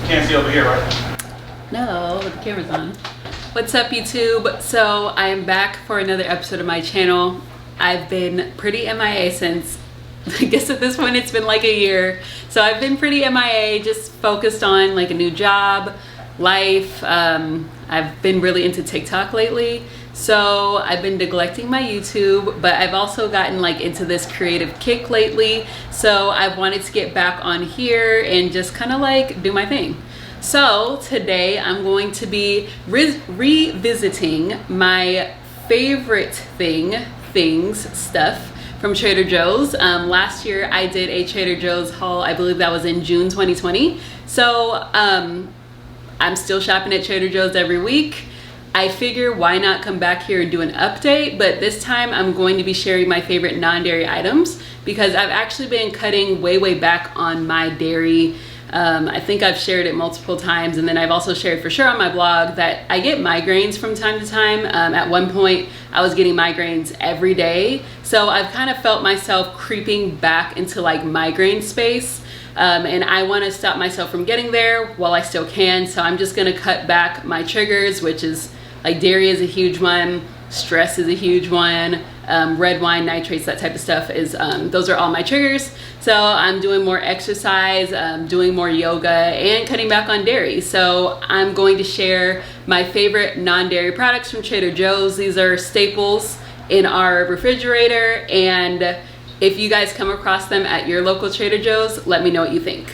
Can't see over here, right? No, but the camera's on. What's up, YouTube? So I am back for another episode of my channel. I've been pretty MIA since, I guess at this point it's been like a year. So I've been pretty MIA, just focused on like a new job, life. I've been really into TikTok lately. So I've been neglecting my YouTube, but I've also gotten like into this creative kick lately. So I wanted to get back on here and just kind of like do my thing. So today I'm going to be revisiting my favorite stuff from Trader Joe's. Last year I did a Trader Joe's haul. I believe that was in June 2020. So I'm still shopping at Trader Joe's every week. I figure why not come back here and do an update, but this time I'm going to be sharing my favorite non-dairy items because I've actually been cutting way back on my dairy. I think I've shared it multiple times, and then I've also shared for sure on my blog that I get migraines from time to time. At one point I was getting migraines every day, so I've kind of felt myself creeping back into like migraine space. And I want to stop myself from getting there while I still can, so I'm just going to cut back my triggers, which is like dairy is a huge one, stress is a huge one, red wine, nitrates, that type of stuff is, those are all my triggers. So I'm doing more exercise, doing more yoga, and cutting back on dairy. So I'm going to share my favorite non-dairy products from Trader Joe's. These are staples in our refrigerator, and if you guys come across them at your local Trader Joe's, let me know what you think.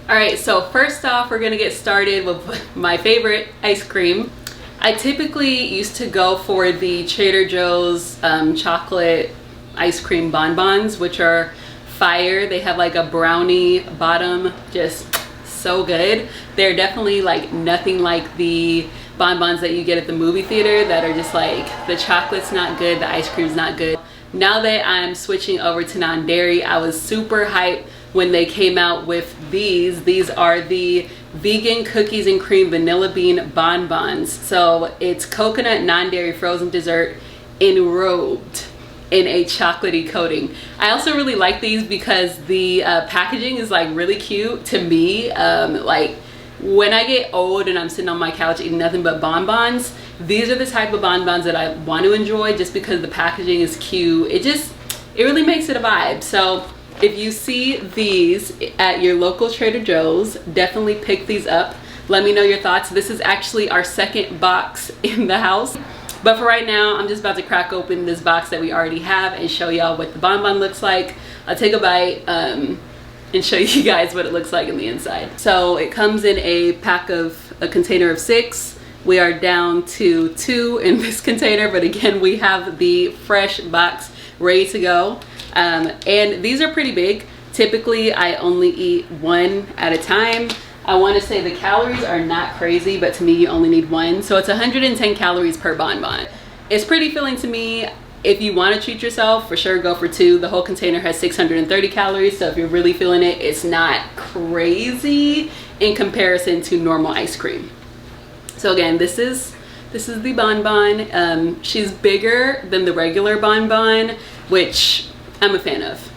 All right, so first off, we're gonna get started with my favorite ice cream. I typically used to go for the Trader Joe's chocolate ice cream bonbons, which are fire. They have like a brownie bottom, just so good. They're definitely like nothing like the bonbons that you get at the movie theater that are just like, the chocolate's not good, the ice cream's not good. Now that I'm switching over to non-dairy, I was super hyped when they came out with these. These are the vegan cookies and cream vanilla bean bonbons. So it's coconut non-dairy frozen dessert enrobed in a chocolatey coating. I also really like these because the packaging is like really cute to me. Like when I get old and I'm sitting on my couch eating nothing but bonbons, these are the type of bonbons that I want to enjoy just because the packaging is cute. It really makes it a vibe. So if you see these at your local Trader Joe's, definitely pick these up. Let me know your thoughts. This is actually our second box in the house. But for right now, I'm just about to crack open this box that we already have and show y'all what the bonbon looks like. I'll take a bite and show you guys what it looks like in the inside. So it comes in a container of 6. We are down to 2 in this container, but again, we have the fresh box ready to go. And these are pretty big. Typically, I only eat 1 at a time. I want to say the calories are not crazy, but to me, you only need 1. So it's 110 calories per bonbon. It's pretty filling to me. If you want to treat yourself, for sure, go for 2. The whole container has 630 calories, so if you're really feeling it, it's not crazy in comparison to normal ice cream. So again, this is the bonbon. She's bigger than the regular bonbon, which I'm a fan of.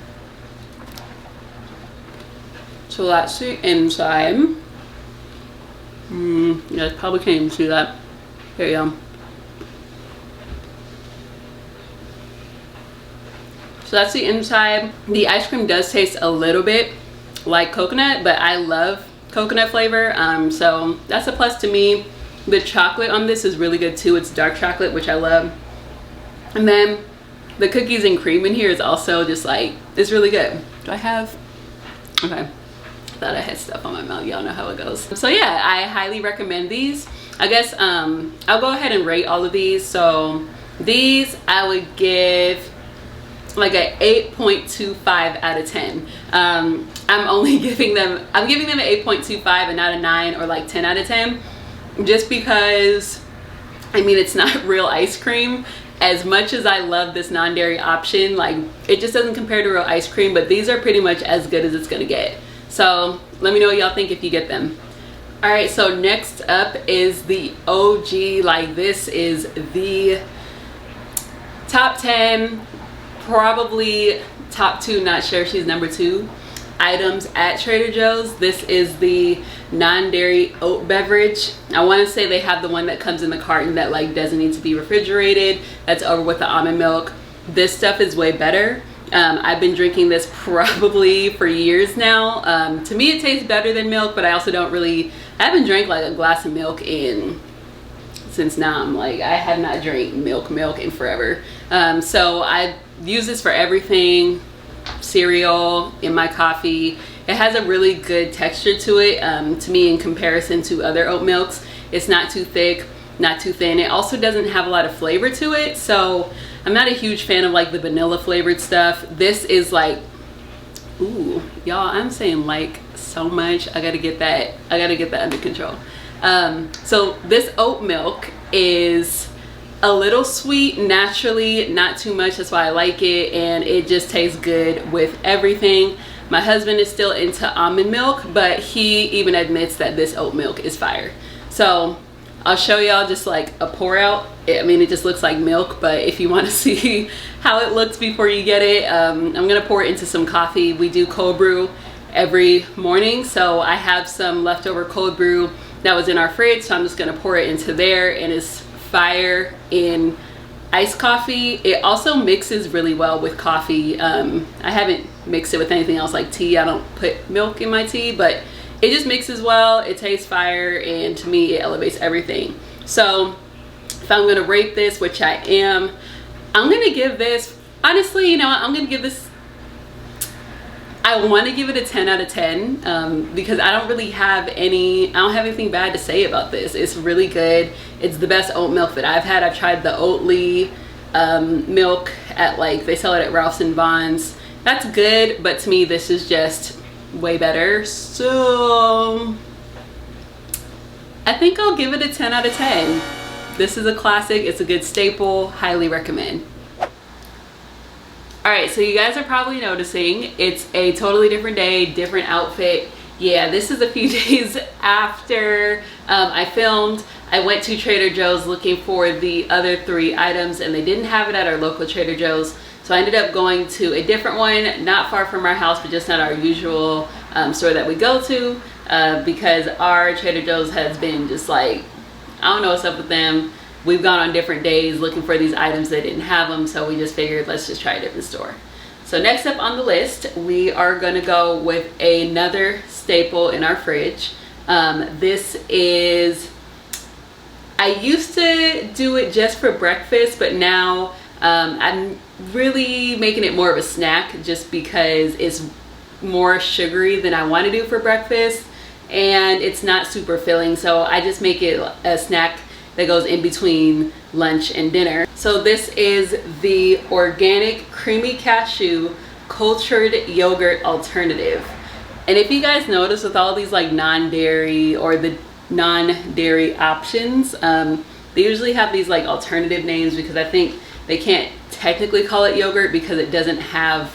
So that's the inside. You guys probably can't even see that. Here you go. So that's the inside. The ice cream does taste a little bit like coconut, but I love coconut flavor. So that's a plus to me. The chocolate on this is really good too. It's dark chocolate, which I love. And then the cookies and cream in here is also just like, it's really good. Do I have, okay. I thought I had stuff on my mouth. Y'all know how it goes. So yeah, I highly recommend these. I guess I'll go ahead and rate all of these. So these I would give like a 8.25 out of 10. I'm giving them an 8.25 and not a 9 or like 10 out of 10, just because I mean, it's not real ice cream. As much as I love this non-dairy option, like, it just doesn't compare to real ice cream, but these are pretty much as good as it's gonna get. So let me know what y'all think if you get them. All right, so next up is the OG. Like, this is the top 10, probably top 2, not sure, she's number 2 items at Trader Joe's. This is the non-dairy oat beverage. I want to say they have the one that comes in the carton that like doesn't need to be refrigerated, that's over with the almond milk. This stuff is way better. I've been drinking this probably for years now. To me it tastes better than milk, but I also don't really, I haven't drank like a glass of milk since now I'm like, I have not drank milk in forever. So I use this for everything, cereal, in my coffee. It has a really good texture to it. To me, in comparison to other oat milks, it's not too thick, not too thin. It also doesn't have a lot of flavor to it, so I'm not a huge fan of like the vanilla flavored stuff. This is like, ooh, y'all, I'm saying like so much. I gotta get that under control. So this oat milk is a little sweet naturally, not too much, that's why I like it, and it just tastes good with everything. My husband is still into almond milk, but he even admits that this oat milk is fire. So I'll show y'all just like a pour out. I mean, it just looks like milk, but if you want to see how it looks before you get it, I'm gonna pour it into some coffee. We do cold brew every morning, so I have some leftover cold brew that was in our fridge, so I'm just gonna pour it into there, and it's fire in iced coffee. It also mixes really well with coffee. I haven't mixed it with anything else like tea. I don't put milk in my tea, but it just mixes well. It tastes fire, and to me it elevates everything. So if I'm gonna rate this, which I am, I'm gonna give this, honestly, you know, I'm gonna give this, I want to give it a 10 out of 10 because I don't really have anything bad to say about this. It's really good. It's the best oat milk that I've had. I've tried the Oatly milk at like, they sell it at Ralph's and Vaughn's. That's good, but to me this is just way better. So I think I'll give it a 10 out of 10. This is a classic. It's a good staple. Highly recommend. All right, so you guys are probably noticing it's a totally different day, different outfit. Yeah, this is a few days after I filmed. I went to Trader Joe's looking for the other 3 items, and they didn't have it at our local Trader Joe's. So I ended up going to a different one, not far from our house, but just not our usual store that we go to, because our Trader Joe's has been just like, I don't know what's up with them. We've gone on different days looking for these items. They didn't have them, so we just figured let's just try a different store. So next up on the list, we are gonna go with another staple in our fridge. This is, I used to do it just for breakfast, but now I'm really making it more of a snack just because it's more sugary than I want to do for breakfast, and it's not super filling, so I just make it a snack that goes in between lunch and dinner. So this is the organic creamy cashew cultured yogurt alternative. And if you guys notice, with all these like non-dairy or the non-dairy options, they usually have these like alternative names because I think they can't technically call it yogurt because it doesn't have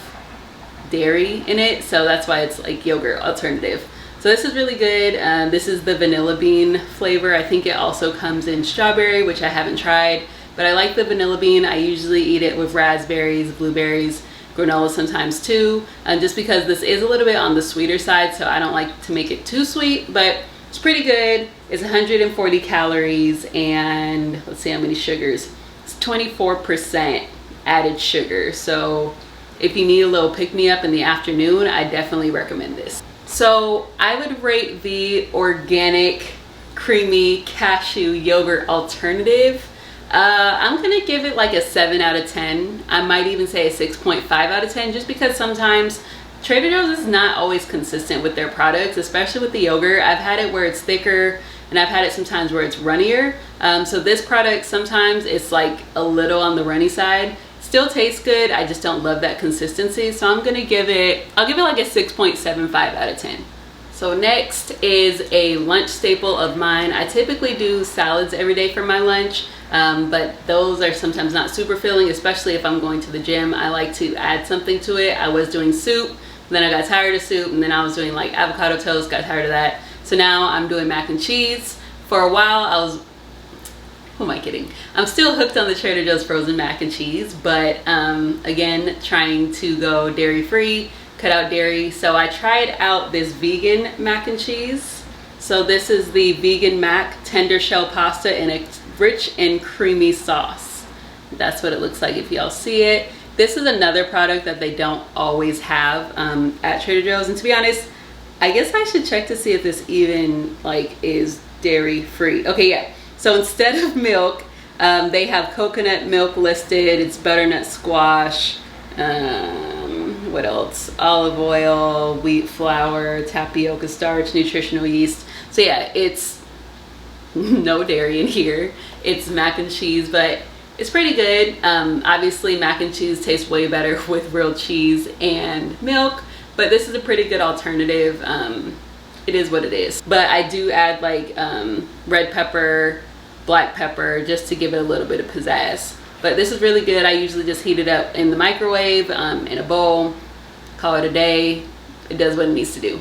dairy in it, so that's why it's like yogurt alternative. So this is really good. This is the vanilla bean flavor. I think it also comes in strawberry, which I haven't tried, but I like the vanilla bean. I usually eat it with raspberries, blueberries, granola sometimes too, just because this is a little bit on the sweeter side, so I don't like to make it too sweet, but it's pretty good. It's 140 calories, and let's see how many sugars. It's 24% added sugar, so if you need a little pick-me-up in the afternoon, I definitely recommend this. So I would rate the organic creamy cashew yogurt alternative. I'm gonna give it like a 7 out of 10. I might even say a 6.5 out of 10, just because sometimes Trader Joe's is not always consistent with their products, especially with the yogurt. I've had it where it's thicker, and I've had it sometimes where it's runnier. So this product, sometimes it's like a little on the runny side. Still tastes good, I just don't love that consistency, so I'm gonna give it, I'll give it like a 6.75 out of 10. So next is a lunch staple of mine. I typically do salads every day for my lunch, but those are sometimes not super filling, especially if I'm going to the gym. I like to add something to it. I was doing soup, then I got tired of soup, and then I was doing like avocado toast, got tired of that. So now I'm doing mac and cheese. For a while who am I kidding? I'm still hooked on the Trader Joe's frozen mac and cheese, but again, trying to go dairy free, cut out dairy. So I tried out this vegan mac and cheese. So this is the vegan mac tender shell pasta in a rich and creamy sauce. That's what it looks like if y'all see it. This is another product that they don't always have at Trader Joe's. And to be honest, I guess I should check to see if this even like is dairy free. Okay, yeah. So instead of milk, they have coconut milk listed. It's butternut squash. What else? Olive oil, wheat flour, tapioca starch, nutritional yeast. So yeah, it's no dairy in here. It's mac and cheese, but it's pretty good. Obviously mac and cheese tastes way better with real cheese and milk, but this is a pretty good alternative. It is what it is. But I do add like red pepper, black pepper, just to give it a little bit of pizzazz. But this is really good. I usually just heat it up in the microwave, in a bowl, call it a day. It does what it needs to do.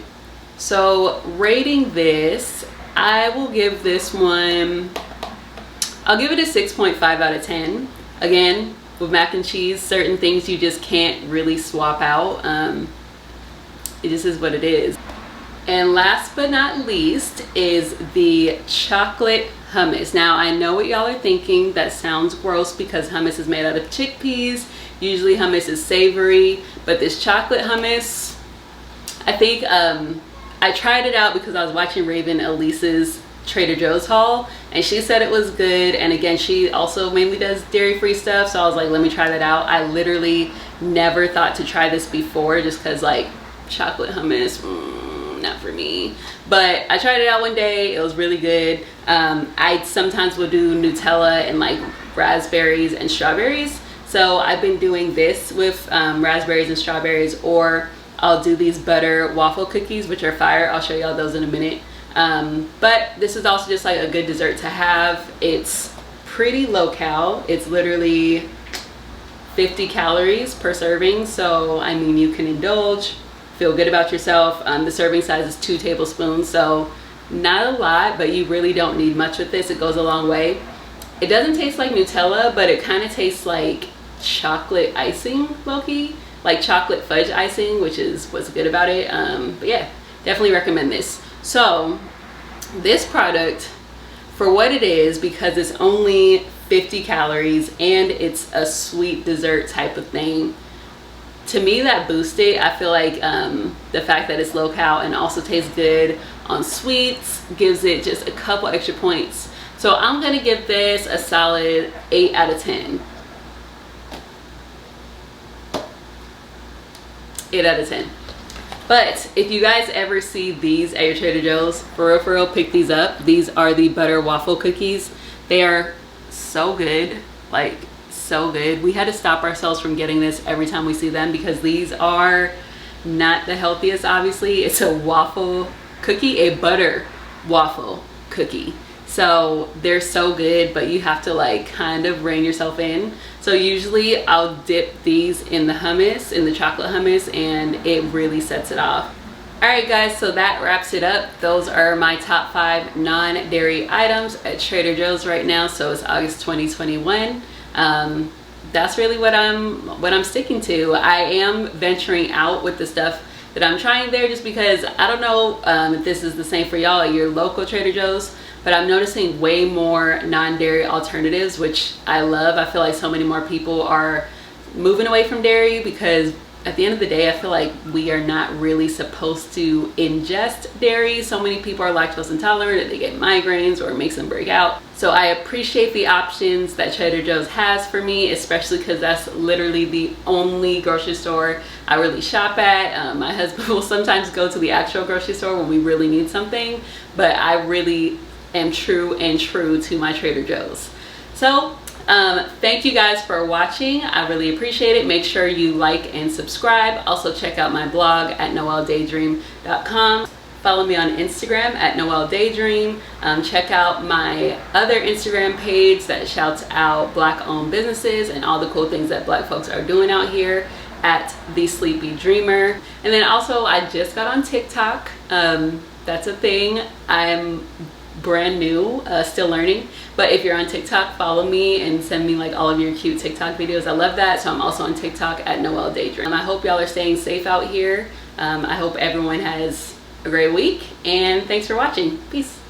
So rating this, I will give this one, I'll give it a 6.5 out of 10. Again, with mac and cheese, certain things you just can't really swap out. It just is what it is. And last but not least is the chocolate hummus. Now I know what y'all are thinking, that sounds gross because hummus is made out of chickpeas. Usually hummus is savory, but this chocolate hummus, I think I tried it out because I was watching Raven Elise's Trader Joe's haul and she said it was good. And again, she also mainly does dairy-free stuff, so I was like, let me try that out. I literally never thought to try this before just because like chocolate hummus, not for me. But I tried it out one day. It was really good. I sometimes will do Nutella and like raspberries and strawberries. So I've been doing this with raspberries and strawberries, or I'll do these butter waffle cookies, which are fire. I'll show y'all those in a minute. But this is also just like a good dessert to have. It's pretty low cal. It's literally 50 calories per serving. So, I mean, you can indulge, feel good about yourself. The serving size is 2 tablespoons. So not a lot, but you really don't need much with this. It goes a long way. It doesn't taste like Nutella, but it kind of tastes like chocolate icing, low-key. Like chocolate fudge icing, which is what's good about it. But yeah, definitely recommend this. So this product, for what it is, because it's only 50 calories and it's a sweet dessert type of thing, to me that boosts it. I feel like the fact that it's low cal and also tastes good on sweets gives it just a couple extra points. So I'm gonna give this a solid 8 out of 10. 8 out of 10. But if you guys ever see these at your Trader Joe's, for real, pick these up. These are the butter waffle cookies. They are so good, like so good. We had to stop ourselves from getting this every time we see them because these are not the healthiest, obviously. It's a waffle cookie, a butter waffle cookie. So they're so good, but you have to like kind of rein yourself in. So usually I'll dip these in the hummus, in the chocolate hummus, and it really sets it off. All right guys, so that wraps it up. Those are my top 5 non-dairy items at Trader Joe's right now. So it's August 2021. That's really what I'm sticking to. I am venturing out with the stuff that I'm trying there, just because I don't know if this is the same for y'all at your local Trader Joe's, but I'm noticing way more non-dairy alternatives, which I love. I feel like so many more people are moving away from dairy because at the end of the day, I feel like we are not really supposed to ingest dairy. So many people are lactose intolerant that they get migraines or it makes them break out. So I appreciate the options that Trader Joe's has for me, especially because that's literally the only grocery store I really shop at. My husband will sometimes go to the actual grocery store when we really need something, but I really am true to my Trader Joe's. So thank you guys for watching. I really appreciate it. Make sure you like and subscribe. Also check out my blog at noelledaydream.com. Follow me on Instagram at noelledaydream. Check out my other Instagram page that shouts out Black owned businesses and all the cool things that Black folks are doing out here at The Sleepy Dreamer. And then also I just got on TikTok. That's a thing. I'm brand new, still learning. But if you're on TikTok, follow me and send me like all of your cute TikTok videos. I love that. So I'm also on TikTok at Noelle Daydream. I hope y'all are staying safe out here. I hope everyone has a great week, and thanks for watching. Peace.